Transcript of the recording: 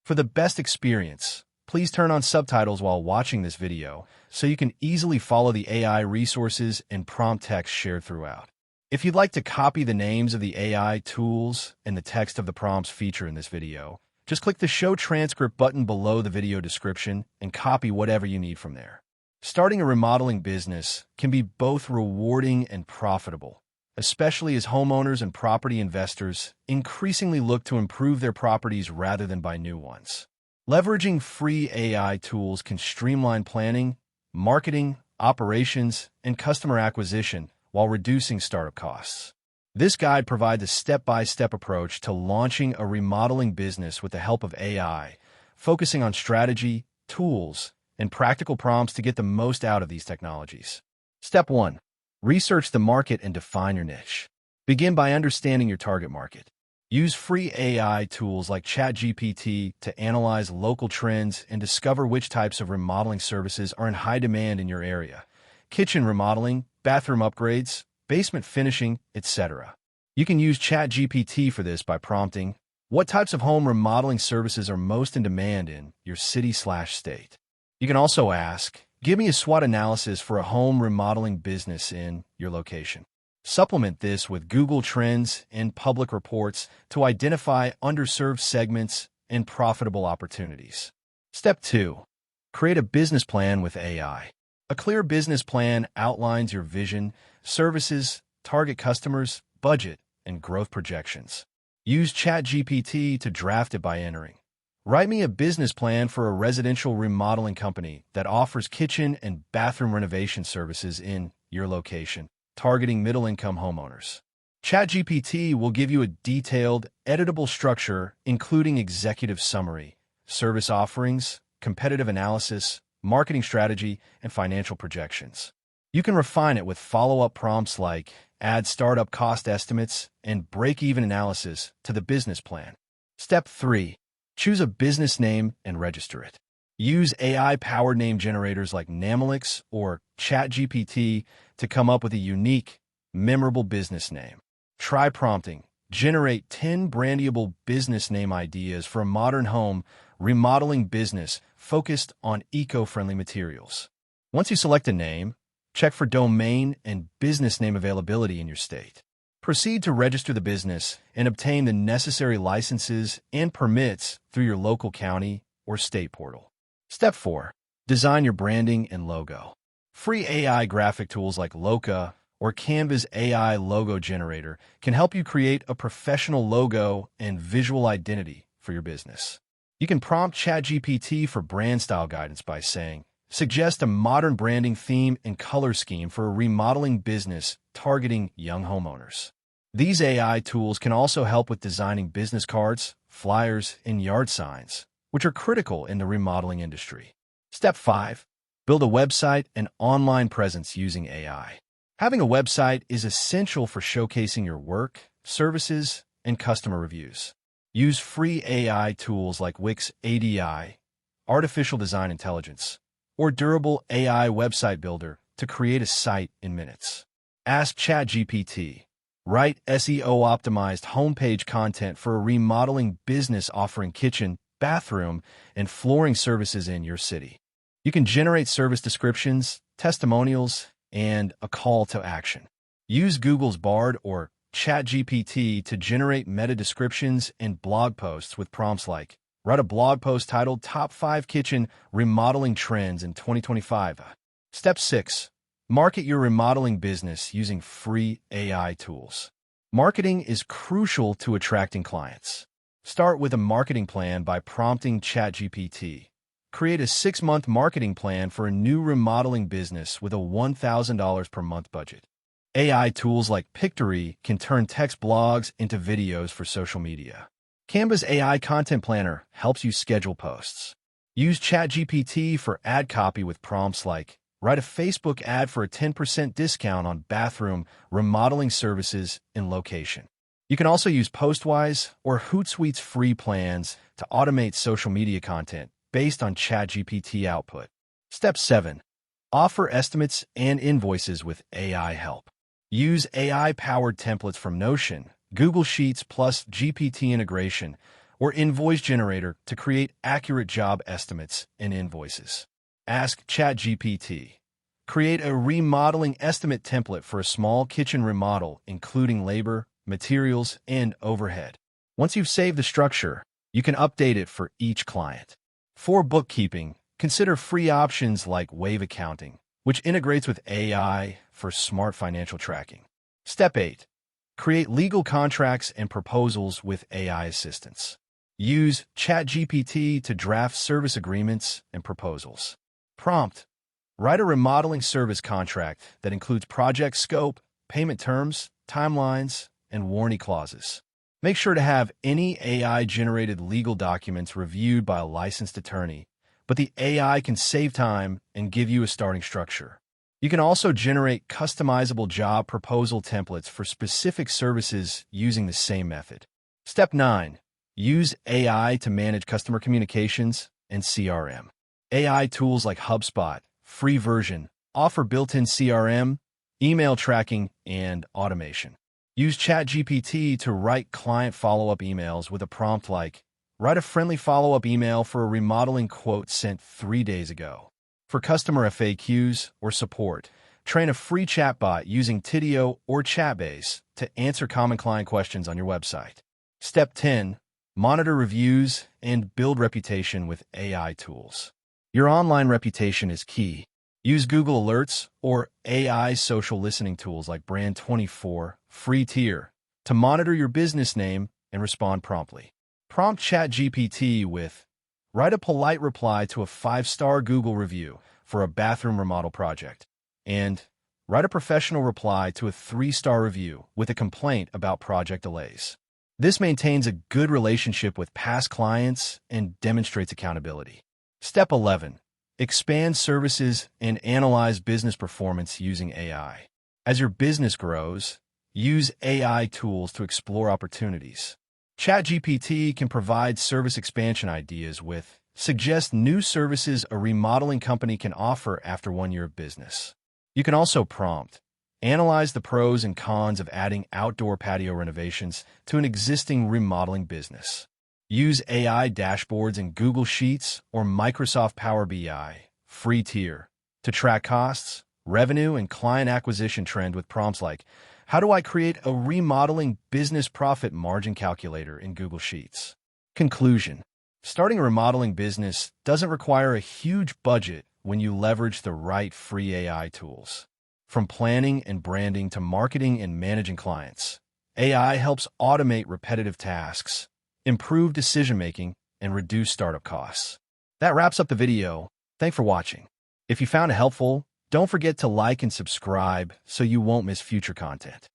For the best experience, please turn on subtitles while watching this video so you can easily follow the AI resources and prompt text shared throughout. If you'd like to copy the names of the AI tools and the text of the prompts featured in this video, just click the Show Transcript button below the video description and copy whatever you need from there. Starting a remodeling business can be both rewarding and profitable, especially as homeowners and property investors increasingly look to improve their properties rather than buy new ones. Leveraging free AI tools can streamline planning, marketing, operations, and customer acquisition while reducing startup costs. This guide provides a step-by-step approach to launching a remodeling business with the help of AI, focusing on strategy, tools, and practical prompts to get the most out of these technologies. Step 1. Research the market and define your niche. Begin by understanding your target market. Use free AI tools like ChatGPT to analyze local trends and discover which types of remodeling services are in high demand in your area. Kitchen remodeling, bathroom upgrades, basement finishing, etc. You can use ChatGPT for this by prompting, "What types of home remodeling services are most in demand in your city/state?" You can also ask, "Give me a SWOT analysis for a home remodeling business in your location." Supplement this with Google Trends and public reports to identify underserved segments and profitable opportunities. Step 2. Create a business plan with AI. A clear business plan outlines your vision, services, target customers, budget, and growth projections. Use ChatGPT to draft it by entering, "Write me a business plan for a residential remodeling company that offers kitchen and bathroom renovation services in your location, targeting middle-income homeowners." ChatGPT will give you a detailed, editable structure, including executive summary, service offerings, competitive analysis, marketing strategy, and financial projections. You can refine it with follow-up prompts like add startup cost estimates and break-even analysis to the business plan. Step 3. Choose a business name and register it. Use AI-powered name generators like Namelix or ChatGPT to come up with a unique, memorable business name. Try prompting, "Generate 10 brandable business name ideas for a modern home remodeling business focused on eco-friendly materials." Once you select a name, check for domain and business name availability in your state. Proceed to register the business and obtain the necessary licenses and permits through your local county or state portal. Step 4. Design your branding and logo. Free AI graphic tools like Loca or Canva's AI logo generator can help you create a professional logo and visual identity for your business. You can prompt ChatGPT for brand style guidance by saying, "Suggest a modern branding theme and color scheme for a remodeling business targeting young homeowners." These AI tools can also help with designing business cards, flyers, and yard signs, which are critical in the remodeling industry. Step 5. Build a website and online presence using AI. Having a website is essential for showcasing your work, services, and customer reviews. Use free AI tools like Wix ADI, Artificial Design Intelligence, or Durable AI Website Builder to create a site in minutes. Ask ChatGPT, "Write SEO-optimized homepage content for a remodeling business offering kitchen, bathroom, and flooring services in your city." You can generate service descriptions, testimonials, and a call to action. Use Google's Bard or ChatGPT to generate meta descriptions and blog posts with prompts like, "Write a blog post titled Top 5 Kitchen Remodeling Trends in 2025. Step 6. Market your remodeling business using free AI tools. Marketing is crucial to attracting clients. Start with a marketing plan by prompting ChatGPT. Create a 6-month marketing plan for a new remodeling business with a $1,000 per month budget. AI tools like Pictory can turn text blogs into videos for social media. Canva's AI Content Planner helps you schedule posts. Use ChatGPT for ad copy with prompts like, "Write a Facebook ad for a 10% discount on bathroom remodeling services in location." You can also use Postwise or Hootsuite's free plans to automate social media content based on ChatGPT output. Step 7. Offer estimates and invoices with AI help. Use AI-powered templates from Notion, Google Sheets plus GPT integration, or invoice generator to create accurate job estimates and invoices. Ask ChatGPT. Create a remodeling estimate template for a small kitchen remodel, including labor, materials, and overhead. Once you've saved the structure, you can update it for each client. For bookkeeping, consider free options like Wave Accounting, which integrates with AI for smart financial tracking. Step 8. Create legal contracts and proposals with AI assistance. Use ChatGPT to draft service agreements and proposals. Prompt. Write a remodeling service contract that includes project scope, payment terms, timelines, and warranty clauses. Make sure to have any AI-generated legal documents reviewed by a licensed attorney, but the AI can save time and give you a starting structure. You can also generate customizable job proposal templates for specific services using the same method. Step 9. Use AI to manage customer communications and CRM. AI tools like HubSpot, free version, offer built-in CRM, email tracking, and automation. Use ChatGPT to write client follow-up emails with a prompt like, write a friendly follow-up email for a remodeling quote sent 3 days ago. For customer FAQs or support, train a free chatbot using Tidio or Chatbase to answer common client questions on your website. Step 10. Monitor reviews and build reputation with AI tools. Your online reputation is key. Use Google Alerts or AI social listening tools like Brand24 free tier to monitor your business name and respond promptly. Prompt ChatGPT with, write a polite reply to a 5-star Google review for a bathroom remodel project, and write a professional reply to a 3-star review with a complaint about project delays. This maintains a good relationship with past clients and demonstrates accountability. Step 11. Expand services and analyze business performance using AI. As your business grows, use AI tools to explore opportunities. ChatGPT can provide service expansion ideas with, suggest new services a remodeling company can offer after 1 year of business. You can also prompt, analyze the pros and cons of adding outdoor patio renovations to an existing remodeling business. Use AI dashboards in Google Sheets or Microsoft Power BI, free tier, to track costs, revenue, and client acquisition trend with prompts like, how do I create a remodeling business profit margin calculator in Google Sheets? Conclusion. Starting a remodeling business doesn't require a huge budget when you leverage the right free AI tools. From planning and branding to marketing and managing clients, AI helps automate repetitive tasks, improve decision-making, and reduce startup costs. That wraps up the video. Thanks for watching. If you found it helpful, don't forget to like and subscribe so you won't miss future content.